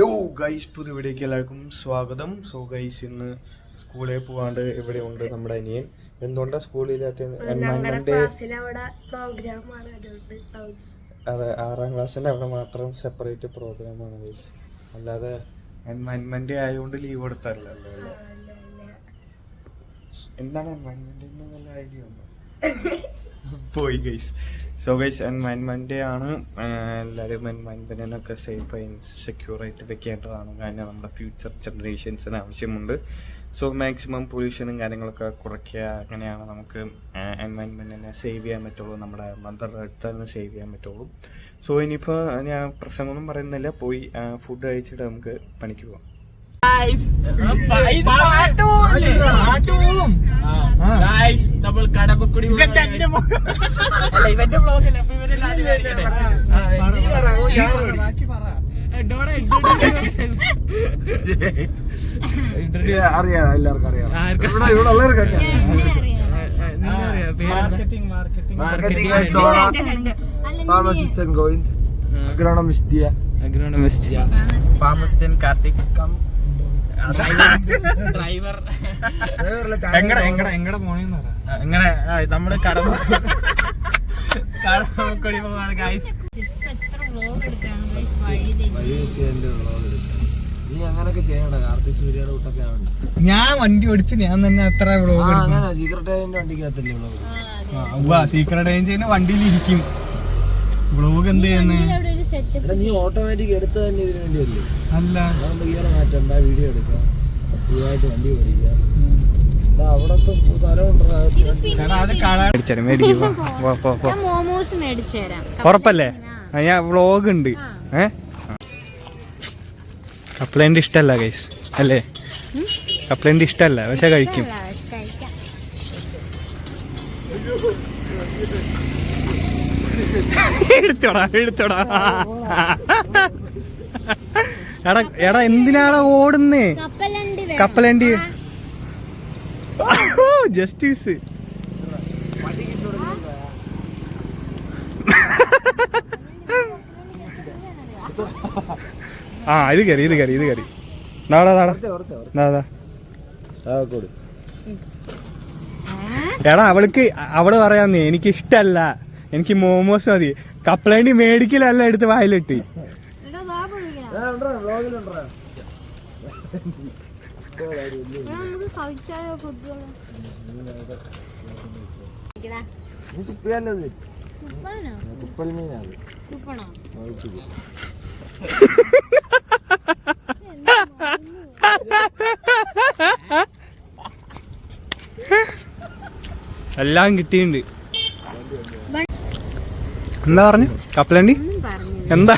Hello guys, പുതിയ വീഡിയോക്ക് എല്ലാവർക്കും സ്വാഗതം. സോ ഗൈസ്, ഇന്ന് സ്കൂളിൽ പോവാണ്ട് ഇവിടെ ഉണ്ട് നമ്മുടെ അനിയൻ. എന്തുകൊണ്ടാ സ്കൂളില്ലാത്ത? അതെ, 6ാം ക്ലാസ്സിന്റെ അവിടെ മാത്രം സെപ്പറേറ്റ് പ്രോഗ്രാമാണ് ഗൈസ്. അല്ലാതെ എൻവയൺമെന്റ് ആയതുകൊണ്ട് ലീവ് കൊടുത്തല്ലോ. എന്താണ് എൻവയൺമെന്റ് വല്ല ഐഡിയ ഉണ്ടോ? പോയി ഗൈസ്. സോ ഗൈസ്, എൻവയൺമെന്റ് ആണ്. എല്ലാവരും എൻവയൺമെന്റിനൊക്കെ സേഫായി സെക്യൂറായിട്ട് വെക്കേണ്ടതാണ്. കാരണം നമ്മുടെ ഫ്യൂച്ചർ ജനറേഷൻസിന് ആവശ്യമുണ്ട്. സോ മാക്സിമം പൊല്യൂഷനും കാര്യങ്ങളൊക്കെ കുറയ്ക്കുക. അങ്ങനെയാണ് നമുക്ക് എൻവയൺമെന്റിനെ സേവ് ചെയ്യാൻ പറ്റുള്ളൂ, നമ്മുടെ മദർ എർത്ത് തന്നെ സേവ് ചെയ്യാൻ പറ്റുള്ളൂ. സോ ഇനിയിപ്പോൾ ഞാൻ പ്രശ്നമൊന്നും പറയുന്നില്ല, പോയി ഫുഡ് കഴിച്ചിട്ട് നമുക്ക് പണിക്ക് പോവാം. നമ്മൾ കടമ്പക്കുടി ഇവന്റെ ബ്ലോഗല്ല. അപ്പൊ അറിയാം, എല്ലാവർക്കും അറിയാം. Pharmacist Govind, agronomist pharmacist Karthik, driver. എങ്ങനെ നമ്മള് കടമ്പക്കുടി പോവാണ് ഗൈസ്. നീ അങ്ങനൊക്കെ ചെയ്യണ്ട. കാർത്തിക് സൂര്യയുടെ കൂട്ടൊക്കെ ആവണ്ട. ഞാൻ വണ്ടി ഓടിച്ച് ഞാൻ തന്നെ അത്ര അങ്ങനെ സീക്രട്ട് ഏജന്റ് വണ്ടിക്കകത്തല്ലേ വ്ളോഗ്? സീക്രട്ട് ഏജന്റ് വണ്ടിയിൽ ഇരിക്കും. വ്ളോഗ് എന്ത് ചെയ്യുന്നേ? നീ ഓട്ടോമാറ്റിക് എടുത്ത് തന്നെ ഇതിനു വേണ്ടിയല്ലേ? അല്ല, അതുകൊണ്ട് ഗിയർ മാറ്റണ്ട, വീഡിയോ എടുക്കാം, പുതിയതായിട്ട് വണ്ടി ഓടിക്കുക. അവിടെ ഉറപ്പല്ലേ? ഞാൻ വ്ളോഗ് ഉണ്ട്. കപ്ലൈന്റ് ഇഷ്ടല്ല ഗൈസ്, അല്ലേ? കപ്ലൈന്റ് ഇഷ്ടല്ല, പക്ഷെ കഴിക്കും. എടുത്തോടാ. എടാ എന്തിനാണ് ഓടുന്നേ? കപ്പലണ്ടി ജസ്റ്റീസ്. ഇത് കയറി. എടാ അവള് പറയാന്നേ, എനിക്ക് ഇഷ്ടല്ല, എനിക്ക് മോമോസ് മതി. കപ്പലണ്ടി മേടിക്കലല്ല, എടുത്ത് വായിലിട്ട്. എല്ലാം കിട്ടിയിട്ടുണ്ട്. എന്താ പറഞ്ഞു? കപ്പലണ്ടി എന്താ?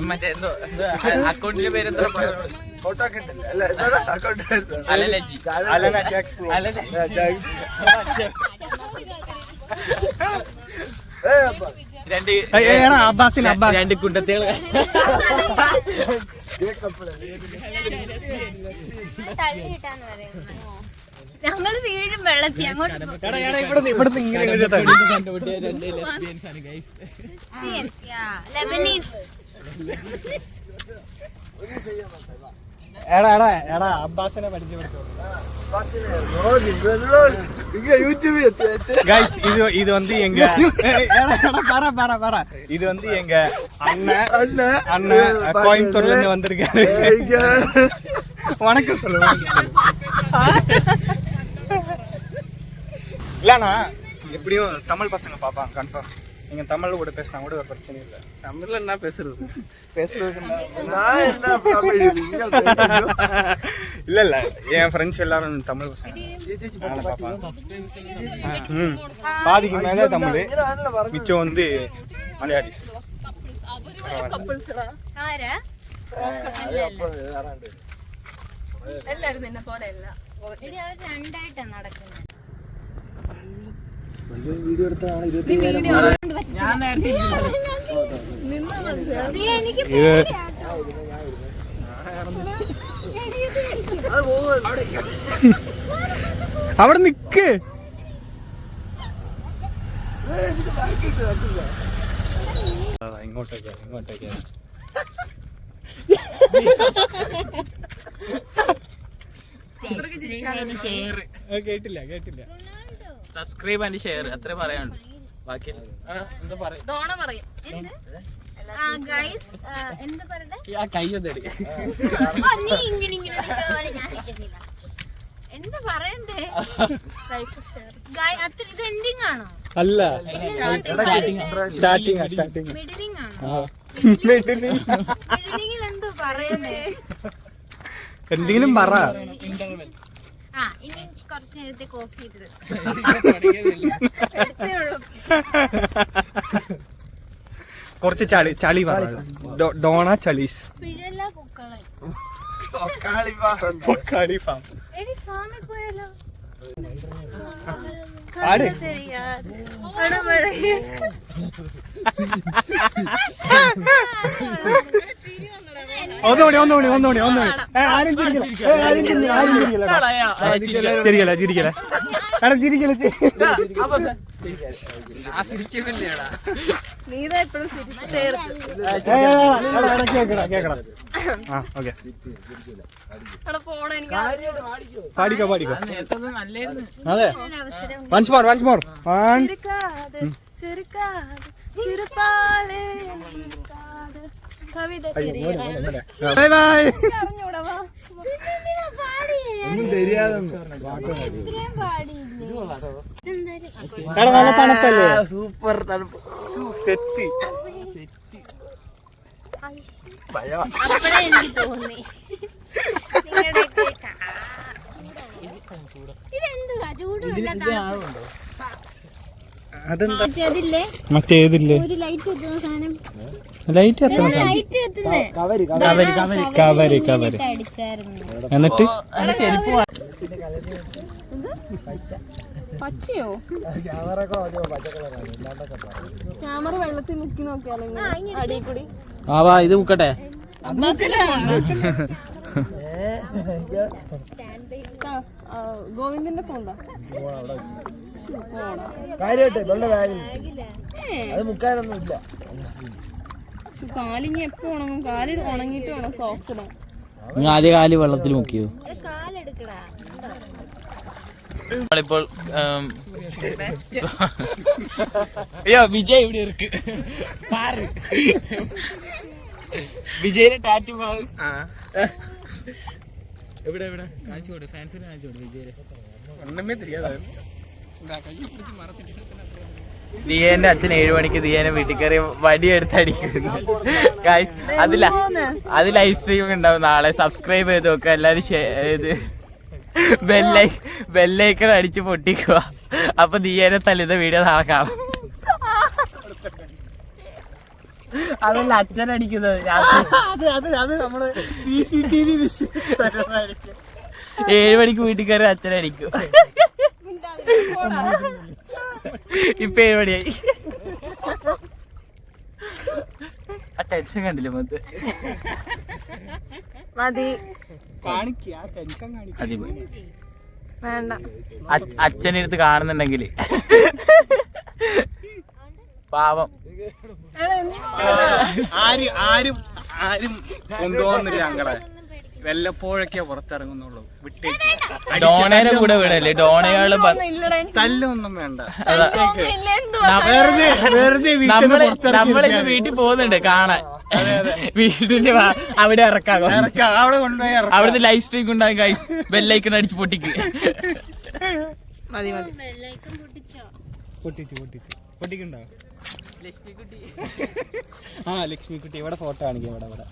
മറ്റേ അക്കൗണ്ടിന്റെ പേരെന്താ? ഫോട്ടോ ഒക്കെ രണ്ട് കുണ്ടത്തികൾ. ഞങ്ങള് വീഴും വെള്ളത്തി അങ്ങോട്ട്. അബ്ബാസിനെ പരിചയപ്പെടുത്തും. இது வந்து எங்க இது வந்து எங்க அண்ணன் கோயம்புத்தூர்ல இருந்து வந்திருக்காரு. வணக்கம் சொல்லுங்க. இல்லண்ணா, எப்படியும் தமிழ் பசங்க பாப்பாங்க கன்ஃபார்ம். நீங்க தமிழ்ல கூட பேசினா கூட ஒரு பிரச்சனை இல்லை. தமிழ்ல என்ன பேசுறதுக்கு இல்ல என் ஃப்ரெண்ட்ஸ் எல்லாரும் தமிழ் பசங்க பாப்பாங்க. பாதிக்கு மேல தமிழ், மிச்சம் வந்து மலையாளிஸ். എല്ലാരും നിന്നെ പോലെ അല്ല. രണ്ടായിട്ടാ നടക്കുന്നത്. വീഡിയോ എടുത്താണ് ഞാൻ നേരത്തെ എനിക്ക് അവിടെ നിക്ക്. ഇങ്ങോട്ടേക്കാ. കേട്ടില്ല. സബ്സ്ക്രൈബ് ആൻഡ് ഷെയർ അത്രേ പറയാനുള്ളൂ. ബാക്കി എന്താ പറയാ ഡോണ പറയും ഗൈസ് എന്താ പറയണ്ടേ കൈ ഒന്നെടി നീ ഇങ്ങനെ ഞാൻ നിൽക്കുന്നില്ല എന്താ പറയണ്ടേ ഇത് എൻഡിങ് ആണോ അല്ല, സ്റ്റാർട്ടിങ് മിഡിലിംഗ് ആണോ മിഡിലിംഗ് മിഡിലിംഗിൽ എന്തോ പറയണ്ടേ എന്തെങ്കിലും പറ. ഇനി കുറച്ച് നേരത്തെ കോഫി ചെയ്തത് കുറച്ച് ചളി പറ. ഡോണ ചളീസ് പിഴല പൊക്കള പൊക്കാളി ഫാം. എടി ഫാമിൽ പോയാലോ ആട്. ഒന്നുകൂടി. ആരും ചിരിക്കല. കാരണം ചിരിക്കല. കേക്കണം. ആ ഓക്കെ. പാടിക്കോ. അതെ. Once more. Bye bye. ഒന്നും தெரியாத നല്ല തണുപ്പല്ലേ? സൂപ്പർ തണുപ്പ്. സെറ്റ്. അപ്പഴേ എനിക്ക് തോന്നി ഇതെന്തുവാ ചൂടുണ്ടോ? അതെന്താ അതില്ലേ മറ്റേതില്ലേ ഒരു ലൈറ്റ് എത്തുന്ന സാധനം? ലൈറ്റ് എത്തണം. ലൈറ്റ് എത്തുന്നേ കവര് അടിച്ചായിരുന്നു. എന്നിട്ട് പച്ചയോ ക്യാമറ വെള്ളത്തിൽ മുക്കി നോക്കിയാലോ അടി കൂടി വാ ഇത് മുക്കട്ടെ. ഗോവിന്ദന്റെ ഫോൺ അത് മുക്കാനൊന്നും ഇല്ല. കാലിഞ്ഞ് എപ്പോ ഉണങ്ങും? കാലിൽ ഉണങ്ങിയിട്ട് വേണം സോക്സ് ഇടാൻ. നിങ്ങൾ ആദ്യ കാല് വെള്ളത്തിൽ മുക്കിയോ? കാലെടുക്കടാ. ഇപ്പോൾ അയ്യോ വിജയ് ഇവിടെ ഇருக்கு പാറ്. വിജയിന്റെ ടാറ്റു മാറ്. എവിടെ കാണിച്ചോട് ഫാൻസിന് കാണിച്ചോട് വിജയ്. ഒന്നുമേ தெரியாது. ദിയേന്റെ അച്ഛൻ 7 മണിക്ക് ദിയേനെ വീട്ടിൽ കയറി വടിയെടുത്ത് അടിക്കുന്നു. അത് ലൈവ് സ്ട്രീം ഉണ്ടാവും നാളെ. സബ്സ്ക്രൈബ് ചെയ്ത് നോക്കുക എല്ലാരും. ഇത് ബെല്ലൈക്കൺ അടിച്ച് പൊട്ടിക്കുക. അപ്പൊ ദിയേനെ തല്ലുന്ന വീഡിയോ നാളെ കാണാം. അതല്ല അച്ഛൻ അടിക്കുന്നത്. 7 മണിക്ക് വീട്ടിൽ കയറി അച്ഛൻ അടിക്കും. ഇപ്പൊ 7 മണിയായി. ആ ടെൻഷൻ കണ്ടില്ലേ മൊത്തം? മതി വേണ്ട. അച്ഛനെടുത്ത് കാണുന്നുണ്ടെങ്കിൽ പാവം. ആരും കൊണ്ടുപോകുന്നില്ല ഞങ്ങളെ. വല്ലപ്പോഴൊക്കെ പുറത്തിറങ്ങുന്നുള്ളൂ. വിട്ടേക്ക്. ഡോണയുടെ കൂടെ വിടല്ലേ? ഡോണയാള് തല്ലൊന്നും വേണ്ട. നമ്മളിന്ന് വീട്ടിൽ പോകുന്നുണ്ട് കാണാൻ. വീട്ടില് അവിടെ ഇറക്കാം. അവിടെ കൊണ്ടുപോയി അവിടുന്ന് ലൈവ് സ്ട്രീം ഉണ്ടാകും. ഗൈസ് ബെല്ലൈക്കൺ അടിച്ച് പൊട്ടിക്ക്. മതി വെള്ളൈക്കൻ പൊട്ടിച്ചോ? പൊട്ടിക്കുണ്ടോ? ലക്ഷ്മിക്കുട്ടി ഇവിടെ ഫോട്ടോ കാണിക്കാം. ഇവിടെ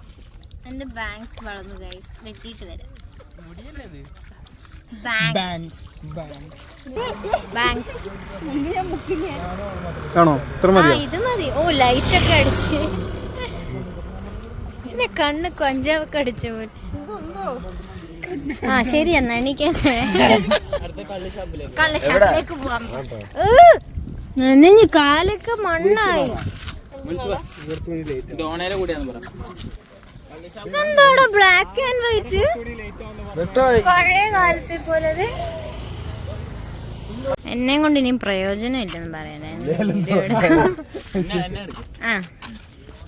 എന്റെ ബാങ്ക്സ് വളർന്നു ഗൈസ്. വെട്ടിയിട്ട് വരാം. ആണോ? ഇത്ര മതി. ഇത് മതി. ഓ ലൈറ്റ് ഒക്കെ അടിച്ച് പിന്നെ കണ്ണ് കൊഞ്ചാവൊക്കെ അടിച്ചു പോലെ. ശരി എന്നാ എണീക്കട്ടെ. കള്ള് ഷാപ്പിലേക്ക് പോവാം. നനഞ്ഞ് കാലൊക്കെ മണ്ണായി. ഡോണയുടെ കൂടെയാന്ന് പറ. എന്താടാ ബ്ലാക്ക് ആൻഡ് വൈറ്റ് പഴയ കാലത്തെ പോലെ? എന്നെ കൊണ്ട് ഇനിയും പ്രയോജനം ഇല്ലെന്ന് പറയണേ.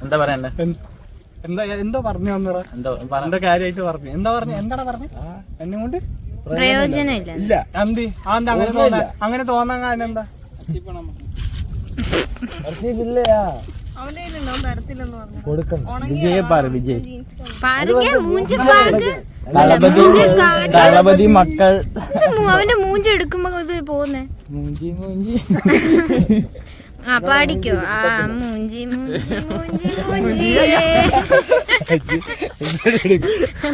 എന്താ പറയണ്ടേ? എന്തോ പറഞ്ഞു എന്താ കാര്യമായിട്ട് പറഞ്ഞു? എന്താണ് പറഞ്ഞു? എന്നെ കൊണ്ട് പ്രയോജനം ഇല്ല. അങ്ങനെ തോന്നാൻ കാരണം എന്താ? ദളപതി മക്കൾ അവന്റെ മൂഞ്ചി എടുക്കുമ്പോ ഇത് പോകുന്നേ. ആ പാടിക്കോ. ആ മൂഞ്ചി മൂഞ്ചി മൂഞ്ചി മൂഞ്ചി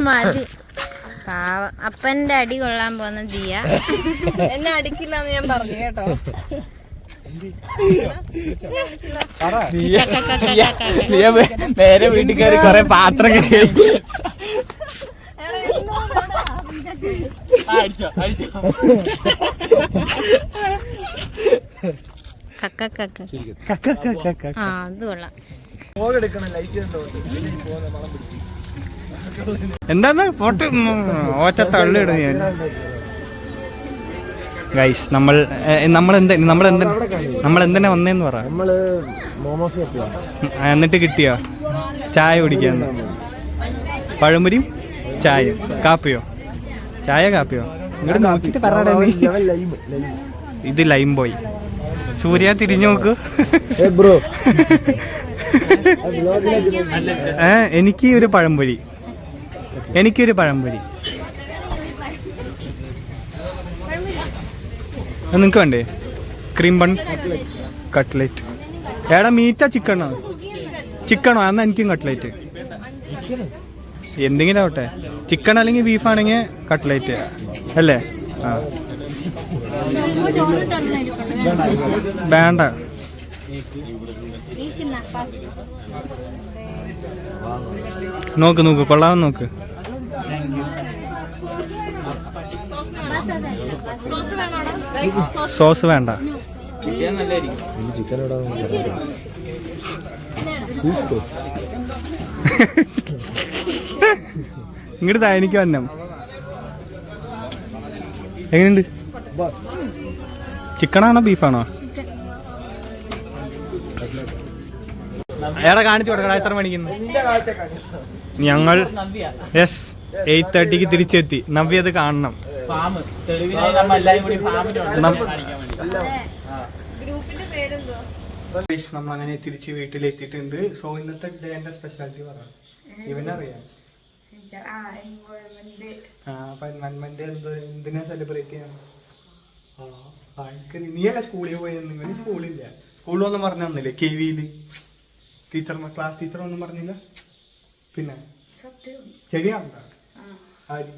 മതി. പാവം അപ്പന്റെ അടി കൊള്ളാൻ പോകുന്ന ദിയ. എന്നെ അടിക്കില്ലെന്ന് ഞാൻ പറഞ്ഞു കേട്ടോ. നേരെ വീട്ടിൽ കയറി കൊറേ പാത്രം ആ അത് കൊള്ളാം. എന്താന്ന് ഫോട്ടോ ഒറ്റ തള്ളിയിടും ഞാൻ. ഗൈസ് നമ്മളെന്തിനാ വന്നേന്ന് പറ. എന്നിട്ട് കിട്ടിയോ ചായ കുടിക്കാന്ന്? പഴംപൊരിയും ചായയും കാപ്പിയോ? ചായ കാപ്പിയോ? ഇങ്ങോട്ട് നോക്കിട്ട് പറയടേ നീ. ഇത് ലൈം ബോയ്. സൂര്യ തിരിഞ്ഞു നോക്ക്. എനിക്കൊരു പഴംപൊരി. നിങ്ങക്ക് വേണ്ടേ? Cream bun cutlet. എടാ മീറ്റാ ചിക്കണോ? എന്നാ എനിക്കും കട്ട്ലേറ്റ്. എന്തെങ്കിലും ആവട്ടെ. ചിക്കൻ അല്ലെങ്കിൽ ബീഫ് ആണെങ്കിൽ കട്ട്ലേറ്റ് അല്ലേ? ആ വേണ്ട. നോക്ക് കൊള്ളാമെന്ന് നോക്ക്. സോസ് വേണ്ട. ഇങ്ങോട്ട് താ, എനിക്ക് വന്നം. എങ്ങനെയുണ്ട്? ചിക്കനാണോ ബീഫാണോ? എവിടെ കാണിച്ചു കൊടുക്കടാ എത്ര മണിക്കുന്നു? ഞങ്ങൾ 8:30 തിരിച്ചെത്തി. നവ്യ അത് കാണണം. നമ്മളങ്ങനെ തിരിച്ച് വീട്ടിലെത്തിയിട്ടുണ്ട്. സോ ഇന്നത്തെ ഡേന്റെ സ്പെഷ്യാലിറ്റി പറയാം. ഇവനറിയാം എന്തിനാ സെലിബ്രേറ്റ് ചെയ്യാൻ? നീയല്ല സ്കൂളിൽ പോയെന്ന്. ഇവന് സ്കൂളില്ല. സ്കൂളിലൊന്നും പറഞ്ഞു തന്നില്ലേ? KVയില് ക്ലാസ് ടീച്ചർ ഒന്നും പറഞ്ഞില്ല. പിന്നെ ചെടി കണ്ട ആര്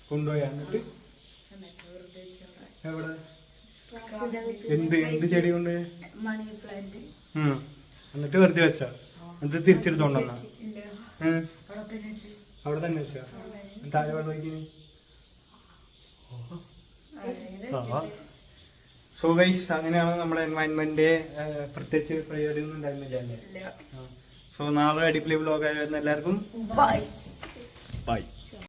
കൊണ്ടുപോയി? എന്നിട്ട് എവിടെ? എന്ത് ചെടി കൊണ്ടുപോയി? എന്നിട്ട് വെറുതെ വെച്ചാ? എന്നിട്ട് തിരിച്ചെടുത്തോണ്ടെന്നാ? അവിടെ തന്നെ വെച്ചാ? താഴെ വെള്ളമൊക്കെ. സോ ഗൈസ്, അങ്ങനെയാണ് നമ്മുടെ എൻവയൺമെന്റ്. പ്രത്യേകിച്ച് പരിപാടി ഒന്നും ഉണ്ടായിരുന്നില്ല അല്ലേ? സോ നാളെ അടിപൊളി വ്ലോഗ് ആയിരുന്നു. എല്ലാവർക്കും ബൈ.